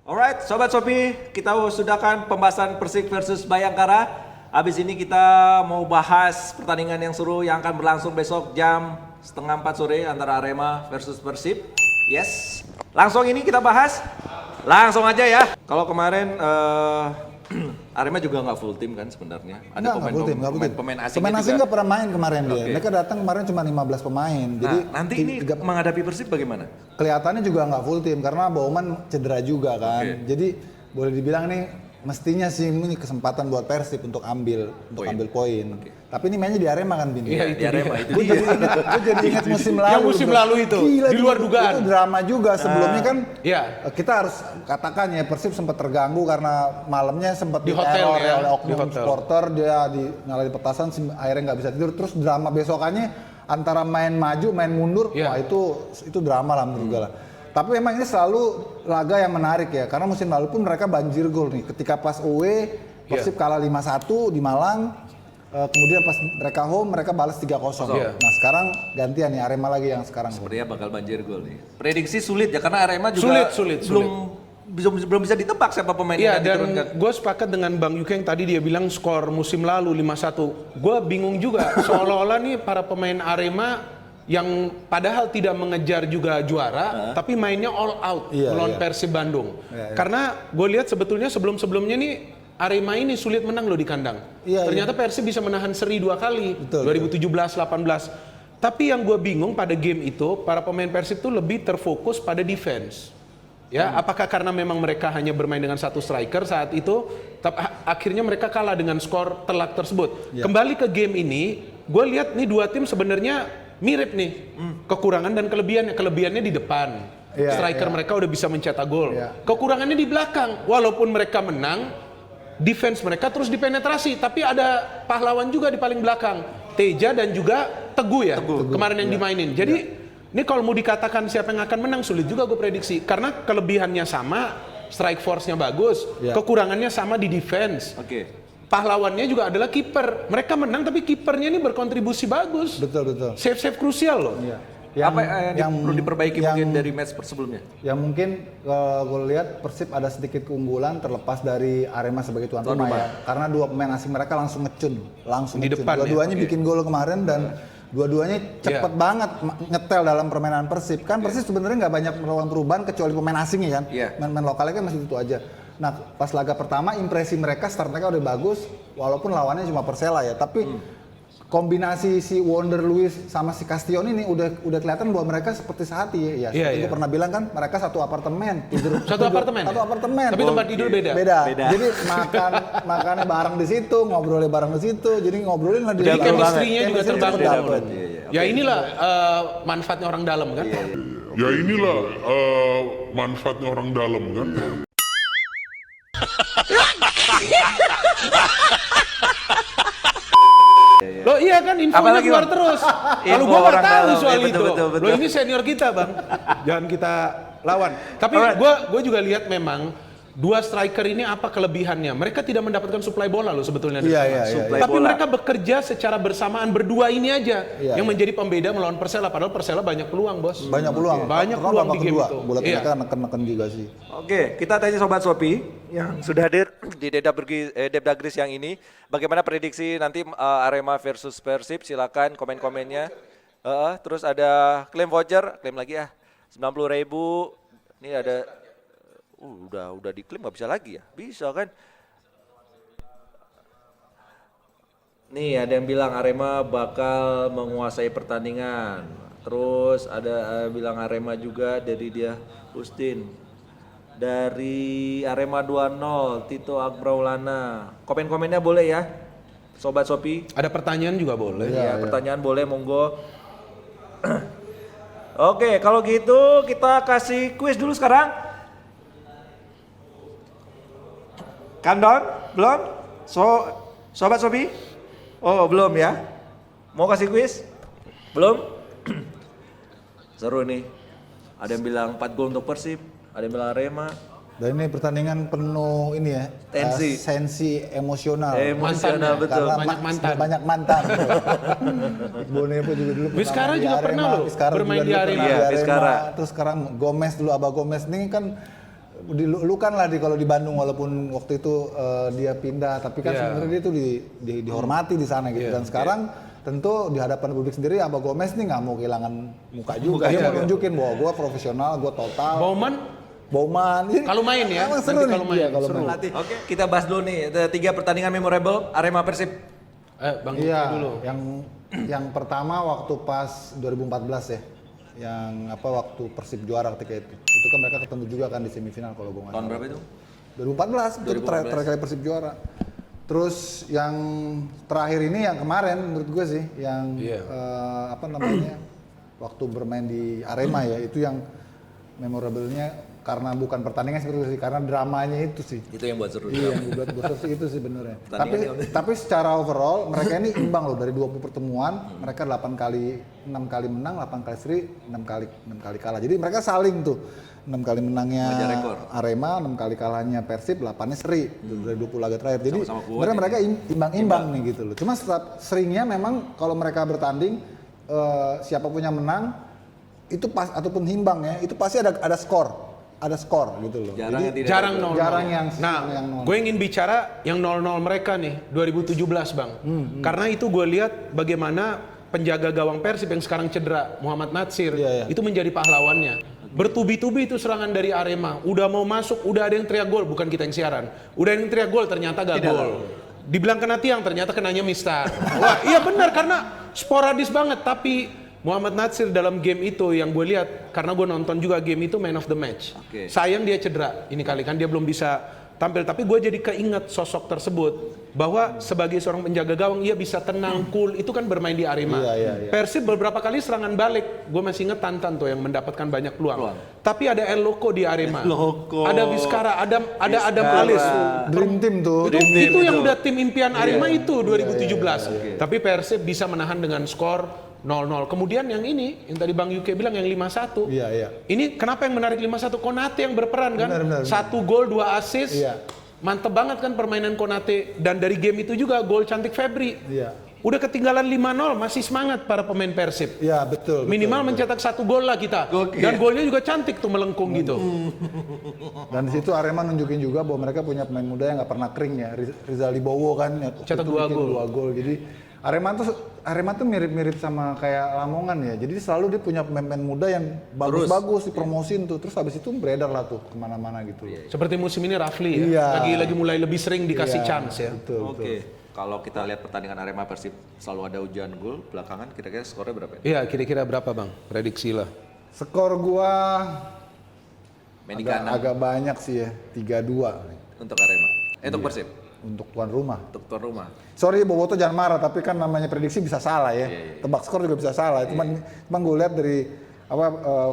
Alright, Sobat Shopee, kita sudahkan pembahasan Persib versus Bayangkara. Habis ini kita mau bahas pertandingan yang seru yang akan berlangsung besok jam setengah 4 sore antara Arema versus Persib. Yes, langsung ini kita bahas. Langsung aja ya. Kalau kemarin Arema juga nggak full tim kan sebenarnya. Ada pemain asing nggak pernah main kemarin dia. Mereka datang kemarin cuma 15 pemain. Nah, jadi nanti ini menghadapi Persib bagaimana? Kelihatannya juga nggak full tim karena Bauman cedera juga kan. Jadi boleh dibilang nih mestinya sih ini kesempatan buat Persib untuk ambil poin. Tapi ini mainnya di Arema kan Bin. Iya, di Arema itu. Gue jadi ingat musim lalu. Yang musim lalu itu. Gila, di luar dugaan. Itu drama juga sebelumnya kan. Iya. Kita harus katakan ya Persib sempat terganggu karena malamnya sempat Di hotel diteror ya, oleh di oknum hotel. supporter, dia nyalain petasan akhirnya nggak bisa tidur. Terus drama besokannya antara main maju main mundur, wah itu drama lah menurut gue lah. Tapi memang ini selalu laga yang menarik ya, karena musim lalu pun mereka banjir gol nih. Ketika pas away, Persib kalah 5-1 di Malang, kemudian pas mereka home, mereka balas 3-0. Nah sekarang gantian nih, Arema lagi yang sekarang. Sepertinya bakal banjir gol nih. Prediksi sulit ya, karena Arema juga sulit. belum bisa ditebak siapa pemain Iya, yang dan gue sepakat dengan Bang Yuke yang tadi dia bilang skor musim lalu 5-1. Gue bingung juga, seolah-olah nih para pemain Arema yang padahal tidak mengejar juga juara, tapi mainnya all out melawan Persib Bandung. Karena gue lihat sebetulnya sebelum-sebelumnya nih Arema ini sulit menang loh di kandang. Ternyata Persib bisa menahan seri 2 kali, 2017-18. Tapi yang gue bingung pada game itu, para pemain Persib itu lebih terfokus pada defense. Ya, apakah karena memang mereka hanya bermain dengan satu striker saat itu, akhirnya mereka kalah dengan skor telak tersebut. Kembali ke game ini, gue lihat nih dua tim sebenarnya mirip nih, kekurangan dan kelebihannya. Kelebihannya di depan, striker mereka udah bisa mencetak gol. Kekurangannya di belakang, walaupun mereka menang, defense mereka terus dipenetrasi, tapi ada pahlawan juga di paling belakang, Teja dan juga Teguh ya, kemarin yang dimainin. Jadi ini kalau mau dikatakan siapa yang akan menang sulit juga gue prediksi, karena kelebihannya sama, strike force-nya bagus, kekurangannya sama di defense. Pahlawannya juga adalah kiper. Mereka menang tapi kipernya ini berkontribusi bagus. Betul. Save krusial loh. Apa yang perlu diperbaiki mungkin dari match sebelumnya? Yang mungkin gue lihat Persib ada sedikit keunggulan terlepas dari Arema sebagai tuan rumah ya. Karena dua pemain asing mereka langsung ngecun, Di depan dua-duanya bikin gol kemarin dan dua-duanya cepet banget nyetel dalam permainan Persib. Kan Persib sebenarnya nggak banyak melakukan perubahan kecuali pemain asingnya kan. Main lokalnya kan masih itu aja. Nah pas laga pertama impresi mereka start mereka udah bagus walaupun lawannya cuma Persela ya. Tapi kombinasi si Wonder Luis sama si Castion ini udah kelihatan bahwa mereka seperti sehati ya. Gue pernah bilang kan mereka satu apartemen tidur Satu apartemen. Tapi tempat tidur beda. Jadi makannya bareng di situ, ngobrolnya bareng di situ. Jadi ngobrolin lah di Jadi chemistry-nya juga Chemistry terbangun. dapet. Ya inilah manfaatnya orang dalam kan. Ya inilah manfaatnya orang dalam kan. Loh iya kan infonya keluar terus. Kalau gua nggak tahu soal itu. Loh ini senior kita bang, jangan kita lawan. Tapi gua juga lihat memang dua striker ini apa kelebihannya? Mereka tidak mendapatkan suplai bola loh sebetulnya. Tapi mereka bekerja secara bersamaan berdua ini aja yang menjadi pembeda melawan Persela. Padahal Persela banyak peluang bos. Banyak peluang Di game itu. Bola mereka neken juga sih. Oke, kita tanya Sobat Shopee yang sudah hadir di Debdagris yang ini. Bagaimana prediksi nanti Arema versus Persib? Silakan komen-komennya. Terus ada klaim voucher, klaim lagi ya. 90.000. Ini ada udah diklaim nggak bisa lagi ya? Bisa kan? Nih ada yang bilang Arema bakal menguasai pertandingan. Terus ada bilang Arema juga dari dia Ustin. Dari Arema 2-0 Tito Akbraulana. Komen-komennya boleh ya Sobat Shopee. Ada pertanyaan juga boleh. Pertanyaan boleh monggo. Oke, kalau gitu kita kasih kuis dulu sekarang. Countdown? Belum? Sobat Shopee? Oh belum ya? Mau kasih kuis? Belum? Seru nih. Ada yang bilang 4 gol untuk Persib, ada yang bilang Arema. Dan ini pertandingan penuh ini ya, sensi emosional. Emosional betul. Banyak mantan. Bonepo juga dulu. Vizcara juga pernah loh bermain di Arema. Iya, Vizcara. Terus sekarang Gomez dulu, Abah Gomez ini kan dilulukan lah kalau di Bandung, walaupun waktu itu dia pindah, tapi kan sebenarnya dia tuh dihormati di sana gitu. Dan sekarang tentu di hadapan publik sendiri Abah Gomez nih nggak mau kehilangan muka juga. Dia mau nunjukin bahwa gue profesional, gue total. Bauman. Kalau main ya, emang seru nih. kalau main. Seru. Oke, kita bahas dulu nih. Ada 3 pertandingan memorable Arema Persib. Bang Iya, dulu. yang pertama waktu pas 2014 ya. Yang waktu Persib juara ketika itu. Itu kan mereka ketemu juga kan di semifinal kalau gue nggak salah. Tahun berapa itu? 2014, itu terakhir kali Persib juara. Terus yang terakhir ini yang kemarin menurut gue sih, yang waktu bermain di Arema ya, itu yang memorable-nya karena bukan pertandingan seperti itu, karena dramanya itu sih. Itu yang buat seru. Iya, yang buat seru itu sih benernya. Tapi secara overall mereka ini imbang loh, dari 20 pertemuan mereka 6 kali menang, 8 kali seri, 6 kali kalah. Jadi mereka saling tuh. 6 kali menangnya Arema, 6 kali kalahnya Persib, 8-nya seri dari 20 laga terakhir. Jadi mereka imbang-imbang nih gitu loh. Cuma seringnya memang kalau mereka bertanding siapapun yang menang itu ataupun imbang ya, itu pasti ada skor. Ada skor gitu loh. Jarang 0-0. Jarang yang gue ingin bicara yang 0-0 mereka nih 2017 Bang. Karena itu gue lihat bagaimana penjaga gawang Persib yang sekarang cedera, Muhammad Natsir, itu menjadi pahlawannya. Bertubi-tubi itu serangan dari Arema. Udah mau masuk, udah ada yang teriak gol, bukan kita yang siaran. Udah ada yang teriak gol, ternyata gak gol. Dibilang kena tiang, ternyata kenanya Mistar. Wah, iya benar karena sporadis banget, tapi Muhammad Natsir dalam game itu yang gue lihat, karena gue nonton juga game itu man of the match. Sayang dia cedera, ini kali kan dia belum bisa tampil, tapi gue jadi keinget sosok tersebut bahwa sebagai seorang penjaga gawang ia bisa tenang, cool, itu kan bermain di Arema. Persib beberapa kali serangan balik, gue masih inget Tantan tuh yang mendapatkan banyak peluang. Tapi ada El Loco di Arema, ada Vizcara, ada Adam Alis, Dream Team tuh. Itu yang udah tim impian Arema itu 2017. Tapi Persib bisa menahan dengan skor 0-0. Kemudian yang ini, yang tadi Bang Yuke bilang yang 5-1. Ini kenapa yang menarik 5-1? Konate yang berperan kan? Benar. 1 gol, 2 assist. Mantep banget kan permainan Konate. Dan dari game itu juga gol cantik Febri. Udah ketinggalan 5-0, masih semangat para pemain Persib. Iya, betul. Minimal mencetak 1 gol lah kita. Dan golnya juga cantik tuh melengkung gitu. Dan di situ Arema nunjukin juga bahwa mereka punya pemain muda yang nggak pernah kering ya. Rizal Wibowo kan cetak 2 gol. Jadi Arema tuh mirip-mirip sama kayak Lamongan ya. Jadi selalu dia punya pemain-pemain muda yang bagus-bagus dipromosin tuh. Terus habis itu beredar lah tuh kemana-mana gitu. Seperti musim ini Rafli ya. Lagi mulai lebih sering dikasih chance ya. Betul. Kalau kita lihat pertandingan Arema Persib selalu ada hujan gol belakangan, kira-kira skornya berapa ya? Iya, kira-kira berapa Bang? Prediksi lah. Skor gua Menikah agak banyak sih ya, 3-2 untuk Arema. Untuk Persib. Untuk tuan rumah. Untuk tuan rumah. Sorry Boboto jangan marah, tapi kan namanya prediksi bisa salah ya. Tebak skor juga bisa salah. Cuman gue lihat dari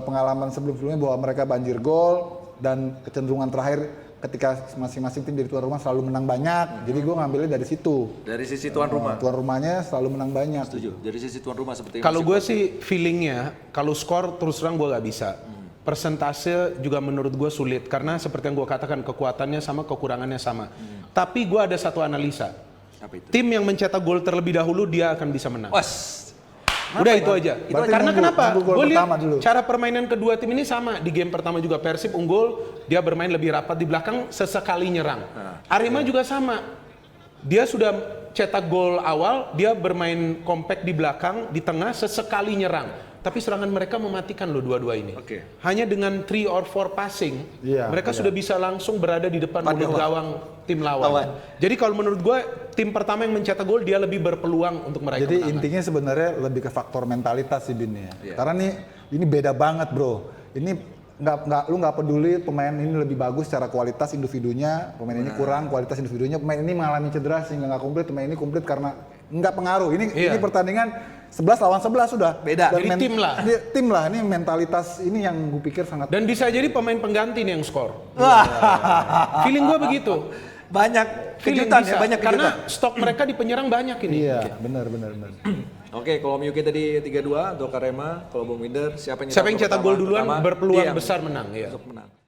pengalaman sebelum-sebelumnya bahwa mereka banjir gol dan kecenderungan terakhir ketika masing-masing tim jadi tuan rumah selalu menang banyak. Jadi gue ngambilnya dari situ. Dari sisi tuan rumah. Tuan rumahnya selalu menang banyak. Setuju. Dari sisi tuan rumah seperti kalau gue sih feelingnya, kalau skor terus terang gue gak bisa. Persentase juga menurut gue sulit karena seperti yang gue katakan kekuatannya sama, kekurangannya sama. Tapi gue ada satu analisa. Apa itu? Tim yang mencetak gol terlebih dahulu dia akan bisa menang. Udah itu aja. Karena kenapa? Gue lihat cara permainan kedua tim ini sama. Di game pertama juga Persib unggul, dia bermain lebih rapat di belakang, sesekali nyerang. Arema juga sama. Dia sudah cetak gol awal, dia bermain compact di belakang, di tengah, sesekali nyerang. Tapi serangan mereka mematikan loh dua-dua ini. Hanya dengan 3 or 4 passing, mereka sudah bisa langsung berada di depan mulut gawang tim lawan. Jadi kalau menurut gue, tim pertama yang mencetak gol dia lebih berpeluang untuk meraih kemenangan. Jadi intinya sebenarnya lebih ke faktor mentalitas sih Bin ya. Karena ini beda banget bro. Ini lu nggak peduli pemain ini lebih bagus secara kualitas individunya, pemain ini kurang kualitas individunya, pemain ini mengalami cedera sehingga nggak komplit, pemain ini komplit karena nggak pengaruh. Ini pertandingan 11 lawan 11 sudah. Beda. Jadi tim lah, ini mentalitas ini yang gue pikir sangat. Dan bisa jadi pemain pengganti nih yang skor. Feeling gue begitu. Banyak kejutan ya, banyak kejutan. Karena stok mereka di penyerang banyak ini. Iya, benar. Oke, kalau Miyuki tadi 3-2 untuk Arema, kalau Bung Winder siapa yang cetak gol duluan berpeluang besar menang ya. Untuk menang.